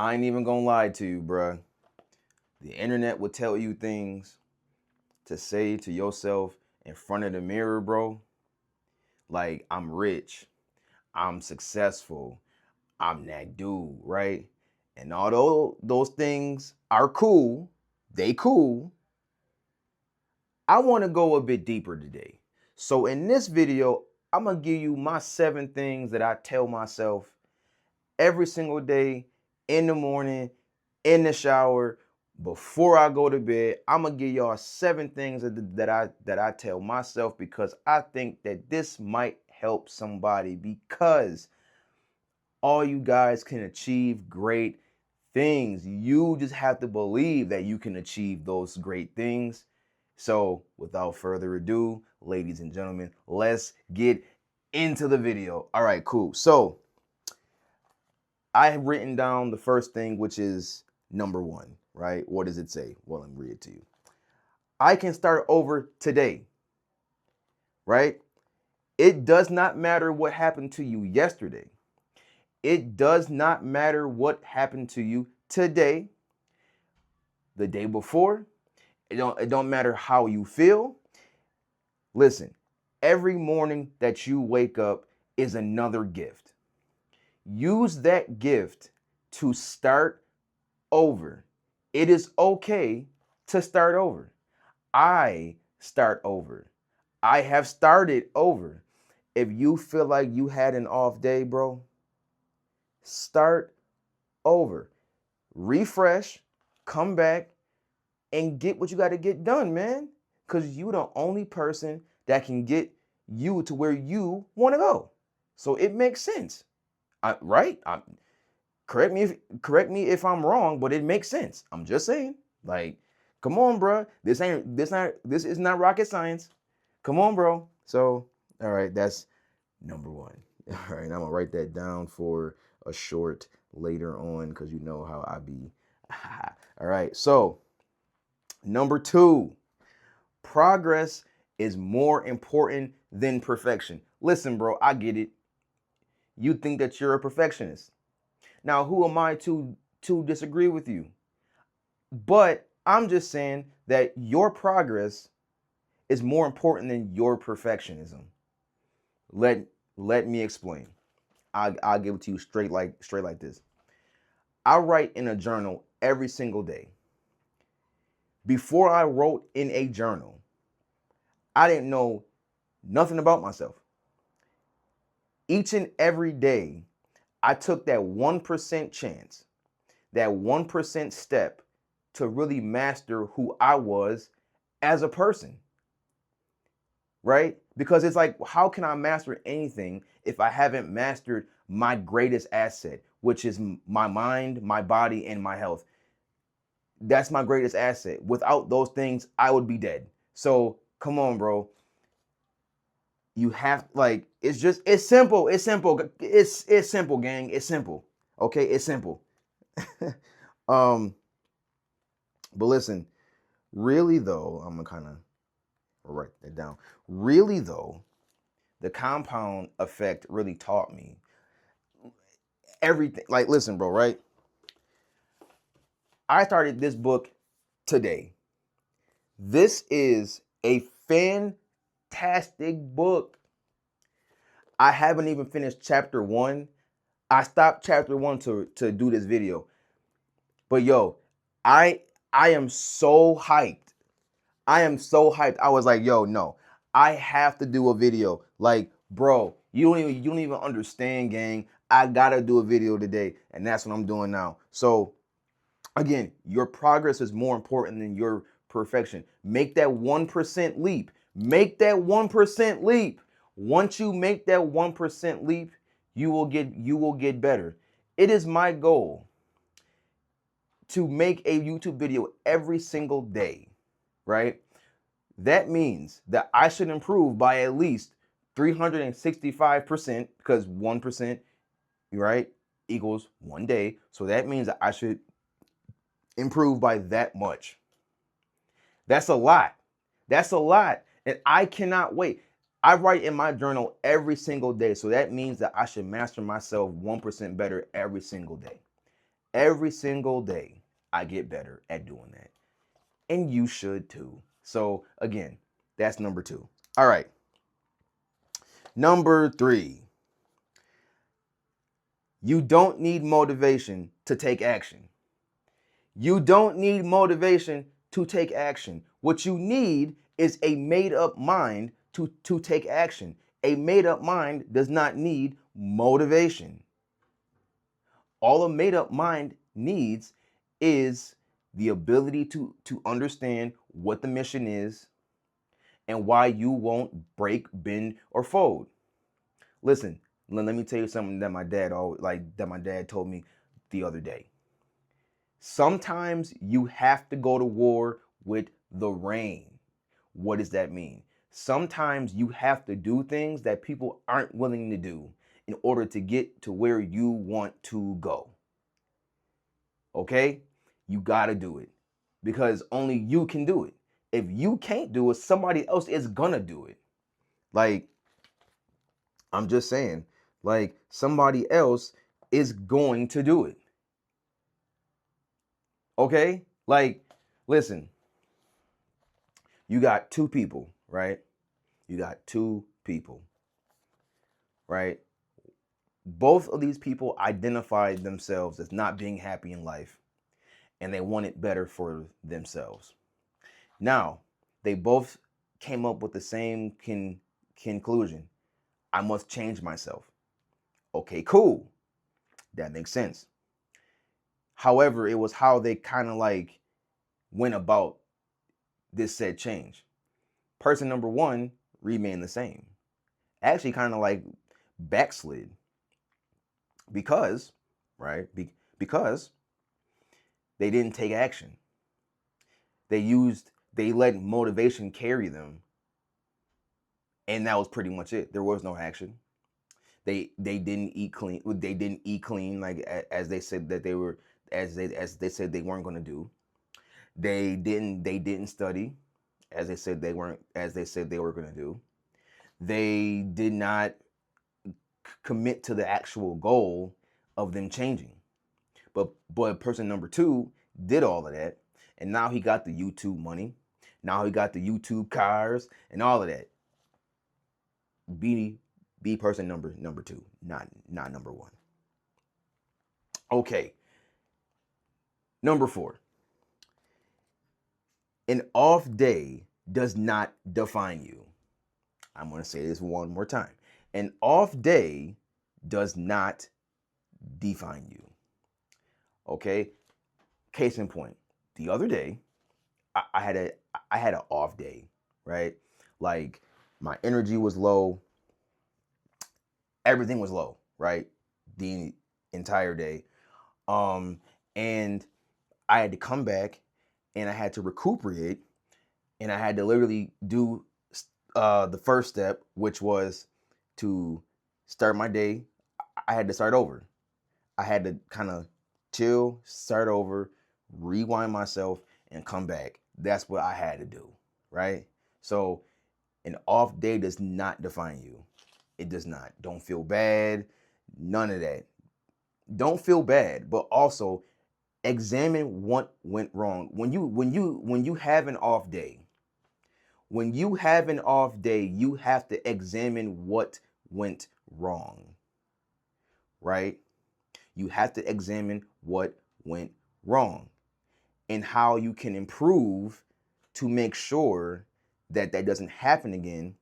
I ain't even gonna lie to you, bruh. The internet will tell you things to say to yourself in front of the mirror, bro. Like, I'm rich, I'm successful, I'm that dude, right? And although those things are cool, they cool, I want to go a bit deeper today. So in this video, I'm going to give you my 7 things that I tell myself every single day, in the morning, in the shower, before I go to bed. I'm going to give y'all 7 things that I tell myself, because I think that this might help somebody, because all you guys can achieve great things. You just have to believe that you can achieve those great things. So without further ado, ladies and gentlemen, let's get into the video. All right, cool. So I have written down the first thing, which is number 1, right? What does it say? Well, let me read it to you. I can start over today, right? It does not matter what happened to you yesterday. It does not matter what happened to you today, the day before. It don't matter how you feel. Listen, every morning that you wake up is another gift. Use that gift to start over. It is okay to start over. I start over. I have started over. If you feel like you had an off day, bro, start over. Refresh, come back, and get what you got to get done, man. Because you the only person that can get you to where you want to go. So it makes sense, right? Correct me if I'm wrong, but it makes sense. I'm just saying, like, come on, bro. This is not rocket science. Come on, bro. So, all right, that's number 1. All right, I'm gonna write that down for a short later on, because you know how I be. All right, so number 2, progress is more important than perfection. Listen, bro, I get it. You think that you're a perfectionist. Now, who am I to disagree with you? But I'm just saying that your progress is more important than your perfectionism. Let me explain. I'll give it to you straight like this. I write in a journal every single day. Before I wrote in a journal, I didn't know nothing about myself. Each and every day, I took that 1% chance, that 1% step to really master who I was as a person, right? Because it's like, how can I master anything if I haven't mastered my greatest asset, which is my mind, my body, and my health? That's my greatest asset. Without those things, I would be dead. So come on, bro. You have, like, it's simple. It's simple. It's simple, gang. It's simple. Okay, it's simple. But listen, really though, I'm gonna kind of write that down. Really though, the compound effect really taught me everything. Like, listen, bro, right? I started this book today. This is a fantastic book. I haven't even finished chapter 1. I stopped chapter 1 to do this video. But yo, I am so hyped. I am so hyped. I was like, yo, no, I have to do a video. Like, bro, you don't even understand, gang. I gotta do a video today, and that's what I'm doing now. So again, your progress is more important than your perfection. Make that 1% leap. Make that 1% leap. Once you make that 1% leap, you will get better. It is my goal to make a YouTube video every single day, right? That means that I should improve by at least 365%, because 1%, right, equals 1 day. So that means that I should improve by that much. That's a lot. That's a lot. And I cannot wait. I write in my journal every single day. So that means that I should master myself 1% better every single day. Every single day, I get better at doing that. And you should too. So, again, that's number 2. All right. Number 3, you don't need motivation to take action. You don't need motivation to take action. What you need is a made up mind to take action. A made up mind does not need motivation. All a made up mind needs is the ability to understand what the mission is and why you won't break, bend, or fold. Listen, let me tell you something that my dad told me the other day. Sometimes you have to go to war with the rain. What does that mean? Sometimes you have to do things that people aren't willing to do in order to get to where you want to go. Okay? You got to do it because only you can do it. If you can't do it, somebody else is going to do it. Like, I'm just saying, like, somebody else is going to do it. Okay? Like, listen, you got 2 people, right? You got 2 people, right? Both of these people identified themselves as not being happy in life and they want it better for themselves. Now, they both came up with the same conclusion. I must change myself. Okay, cool. That makes sense. However, it was how they kind of like went about this said change. Person number 1 remained the same. Actually, kind of like backslid because, right? Because they didn't take action. They let motivation carry them, and that was pretty much it. There was no action. They didn't eat clean. They didn't eat clean like as they said that they were as they said they weren't going to do. They didn't study as they said they were going to do. They did not commit to the actual goal of them changing. But person number 2 did all of that, and now he got the YouTube money. Now he got the YouTube cars and all of that. Be person number 2, not number 1. Okay. Number 4. An off day does not define you. I'm going to say this one more time. An off day does not define you. Okay? Case in point. The other day, I had an off day, right? Like my energy was low. Everything was low, right? The entire day. And I had to come back and I had to recuperate and I had to literally do the first step, which was to start my day. I had to start over. I had to kind of chill, start over, rewind myself, and come back. That's what I had to do, right? So an off day does not define you. It does not. Don't feel bad. None of that. Don't feel bad, but also examine what went wrong. When you have an off day, you have to examine what went wrong. Right? You have to examine what went wrong and how you can improve to make sure that that doesn't happen again,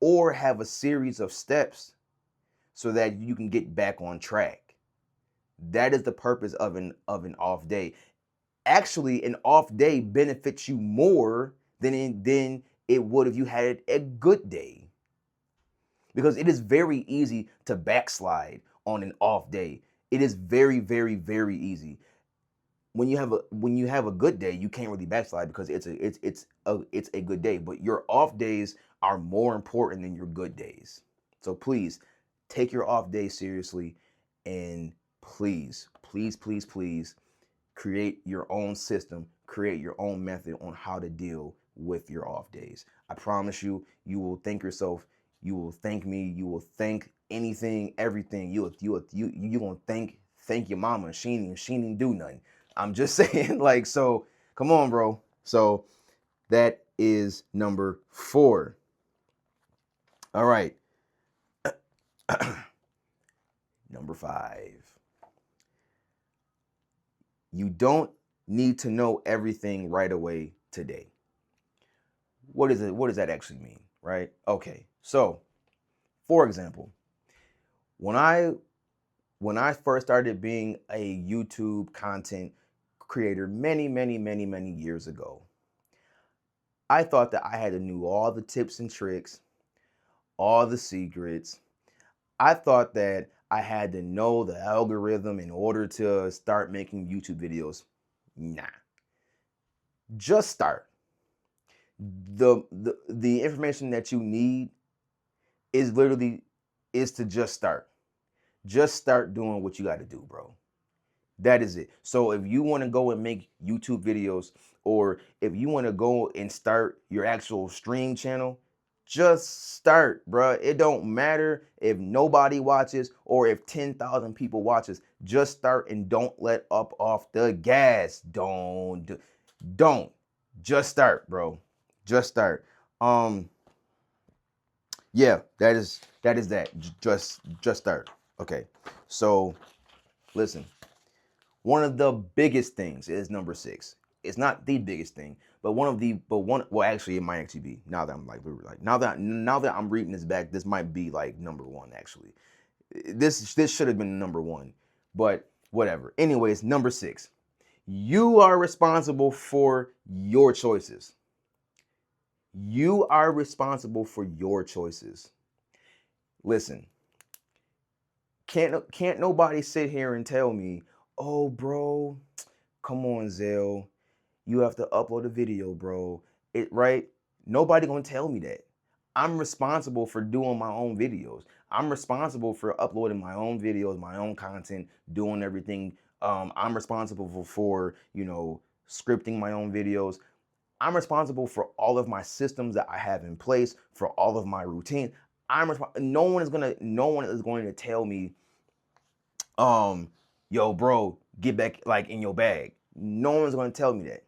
or have a series of steps so that you can get back on track. That is the purpose of an off day. Actually, an off day benefits you more than it would if you had a good day. Because it is very easy to backslide on an off day. It is very, very, very easy. When you have a good day, you can't really backslide because it's a good day. But your off days are more important than your good days. So please take your off day seriously, and please, please, please, please create your own system, create your own method on how to deal with your off days. I promise you, you will thank yourself. You will thank me. You will thank anything, everything. You gonna thank your mama. She didn't do nothing. I'm just saying, like, so come on, bro. So that is number 4. All right. Number 5. You don't need to know everything right away today. What is it? What does that actually mean? Right? Okay. So, for example, when I first started being a YouTube content creator many years ago, I thought that I had to know all the tips and tricks, all the secrets. I thought that I had to know the algorithm in order to start making YouTube videos. Nah. Just start. The information that you need is literally is to just start. Just start doing what you got to do, bro. That is it. So if you want to go and make YouTube videos, or if you want to go and start your actual stream channel, just start, bro. It don't matter if nobody watches or if 10,000 people watches. Just start and don't let up off the gas. Don't. Just start, bro. Just start. Yeah, that is that. Just start. Okay. So listen. One of the biggest things is number 6. It's not the biggest thing, but well, actually it might actually be. Now that I'm like now that I'm reading this back, this might be like number 1 actually. This should have been number 1, but whatever. Anyways, number 6. You are responsible for your choices. You are responsible for your choices. Listen, can't nobody sit here and tell me, "Oh, bro, come on, Zell, you have to upload a video, bro." Right? Nobody gonna tell me that. I'm responsible for doing my own videos. I'm responsible for uploading my own videos, my own content, doing everything. I'm responsible for scripting my own videos. I'm responsible for all of my systems that I have in place, for all of my routine. No one is going to tell me, yo, bro, get back like in your bag. No one's going to tell me that.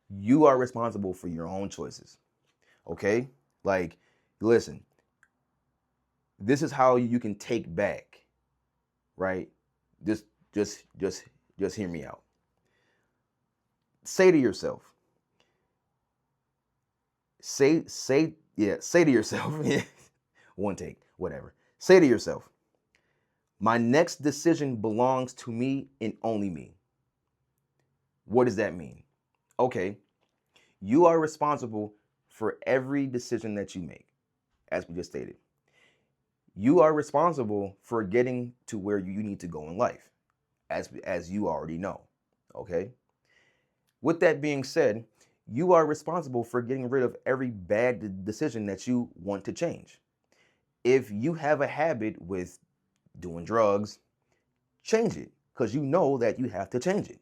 You are responsible for your own choices. Okay? Like, listen, this is how you can take back, right? Just hear me out. Say to yourself, say to yourself, one take, whatever. Say to yourself, my next decision belongs to me and only me. What does that mean? Okay, you are responsible for every decision that you make, as we just stated. You are responsible for getting to where you need to go in life, as you already know. Okay? With that being said, you are responsible for getting rid of every bad decision that you want to change. If you have a habit with doing drugs, change it, because you know that you have to change it.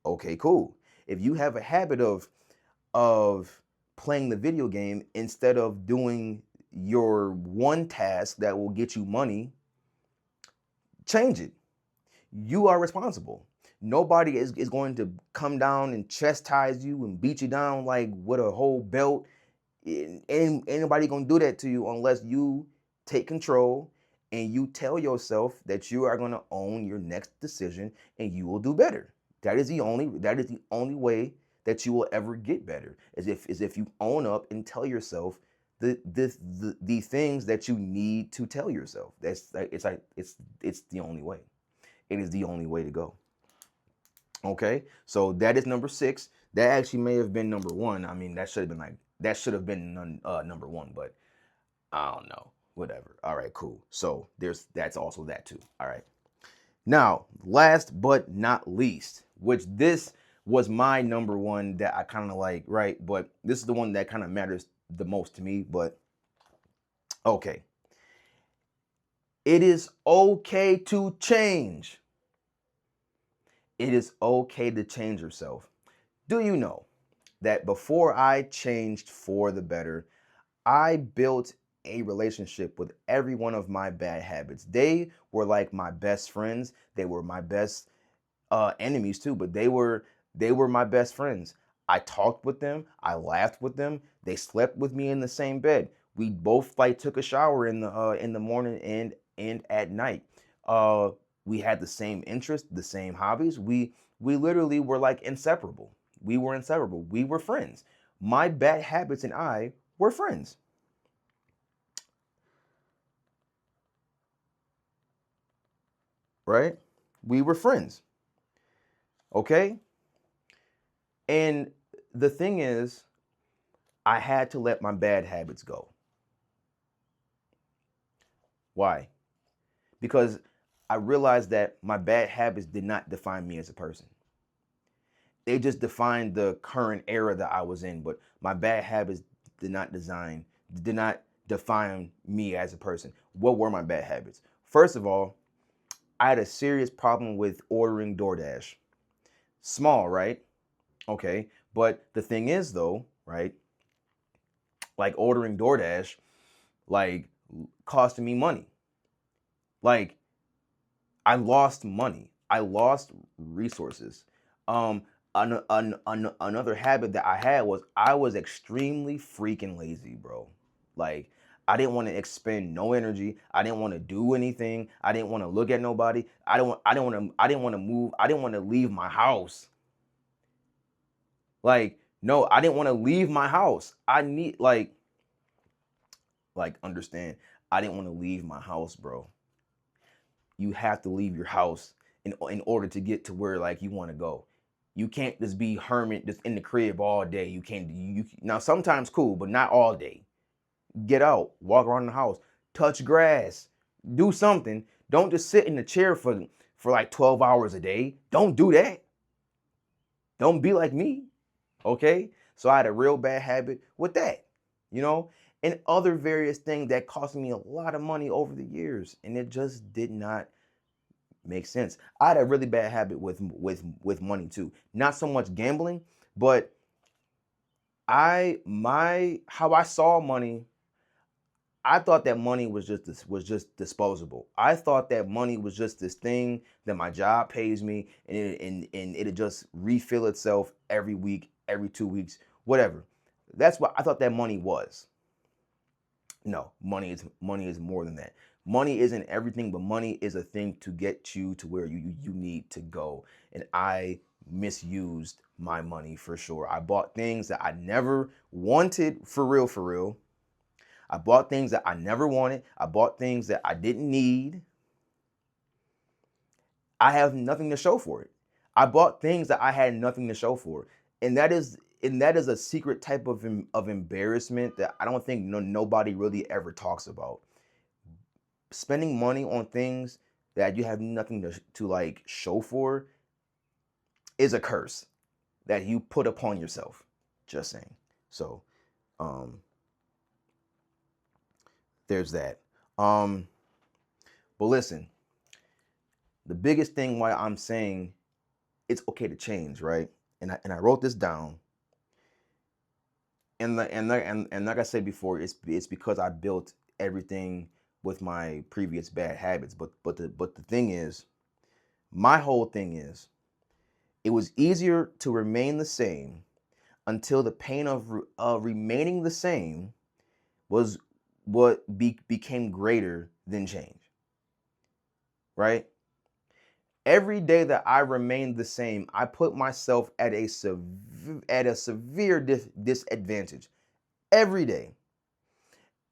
Okay, cool. If you have a habit of playing the video game instead of doing your one task that will get you money, change it. You are responsible. Nobody is going to come down and chastise you and beat you down like with a whole belt. Ain't nobody gonna do that to you unless you take control and you tell yourself that you are gonna own your next decision and you will do better. That is the only way that you will ever get better, is if you own up and tell yourself the things that you need to tell yourself. It's the only way. It is the only way to go. Okay, so that is number 6. That actually may have been number 1. I mean, that should have been number 1, but I don't know. Whatever. All right, cool. So that's also that too. All right. Now, last but not least, which this was my number 1 that I kind of like, right? But this is the one that kind of matters the most to me. But okay. It is okay to change. It is okay to change yourself. Do you know that before I changed for the better, I built a relationship with every one of my bad habits. They were like my best friends. They were my best enemies too, but they were my best friends. I talked with them. I laughed with them. They slept with me in the same bed. We both like took a shower in the morning and at night. Uh, we had the same interests, the same hobbies. We literally were like inseparable. We were inseparable. We were friends. My bad habits and I were friends, right? We were friends. Okay? And the thing is, I had to let my bad habits go. Why? Because I realized that my bad habits did not define me as a person. They just defined the current era that I was in, but my bad habits did not define me as a person. What were my bad habits? First of all, I had a serious problem with ordering DoorDash. Small, right? Okay. But the thing is though, right? Like ordering DoorDash, like costing me money. Like I lost money. I lost resources. Um, another habit that I had was I was extremely freaking lazy, bro. Like I didn't want to expend no energy. I didn't want to do anything. I didn't want to look at nobody. I didn't want to move. I didn't want to leave my house. Like no, I didn't want to leave my house. I need like understand. I didn't want to leave my house, bro. You have to leave your house in order to get to where like you want to go. You can't just be hermit just in the crib all day. You can't you now sometimes cool, but not all day. Get out, walk around the house, touch grass, do something. Don't just sit in the chair for like 12 hours a day. Don't do that. Don't be like me. Okay? So I had a real bad habit with that, you know, and other various things that cost me a lot of money over the years, and it just did not make sense. I had a really bad habit with money too. Not so much gambling, but I my how I saw money. I thought that money was just disposable. I thought that money was just this thing that my job pays me, and it'll just refill itself every week, every 2 weeks, whatever. That's what I thought that money was. No, money is more than that. Money isn't everything, but money is a thing to get you to where you need to go. And I misused my money for sure. I bought things that I never wanted for real, for real. I bought things that I never wanted. I bought things that I didn't need. I have nothing to show for it. I bought things that I had nothing to show for. And that is a secret type of embarrassment that I don't think nobody really ever talks about. Spending money on things that you have nothing to like show for is a curse that you put upon yourself. Just saying. So, um, there's that. Um, but listen, the biggest thing why I'm saying it's okay to change, right? And I wrote this down, and like I said before, it's because I built everything with my previous bad habits. But the thing is, my whole thing is, it was easier to remain the same until the pain of remaining the same was became greater than change, right? Every day that I remained the same, I put myself at a severe disadvantage. Every day,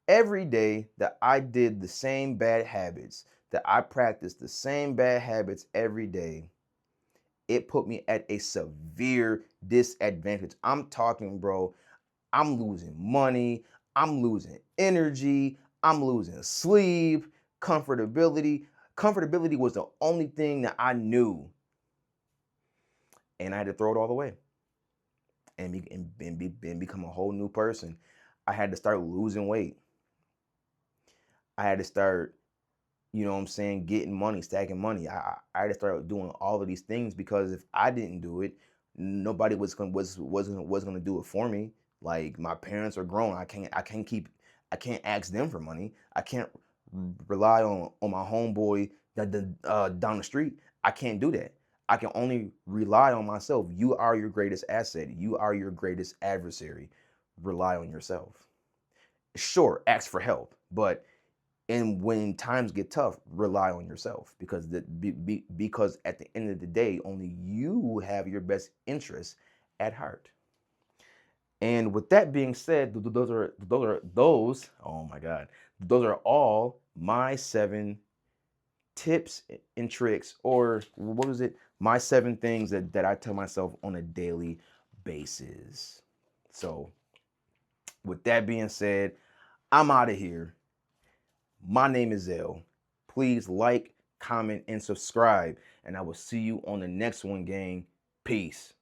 every day that I did the same bad habits, that I practiced the same bad habits every day, it put me at a severe disadvantage. I'm talking, bro, I'm losing money, I'm losing energy, I'm losing sleep, comfortability. Comfortability was the only thing that I knew, and I had to throw it all away and become a whole new person. I had to start losing weight. I had to start, you know what I'm saying, getting money, stacking money. I had to start doing all of these things because if I didn't do it, nobody was gonna do it for me. Like my parents are grown. I can't keep I can't ask them for money. I can't rely on my homeboy down the street. I can't do that. I can only rely on myself. You are your greatest asset. You are your greatest adversary. Rely on yourself. Sure, ask for help, but and when times get tough, rely on yourself because at the end of the day, only you have your best interests at heart. And with that being said, those. Oh my God, those are all my 7 tips and tricks, or what was it? My 7 things that I tell myself on a daily basis. So, with that being said, I'm out of here. My name is Zell. Please like, comment, and subscribe. And I will see you on the next one, gang. Peace.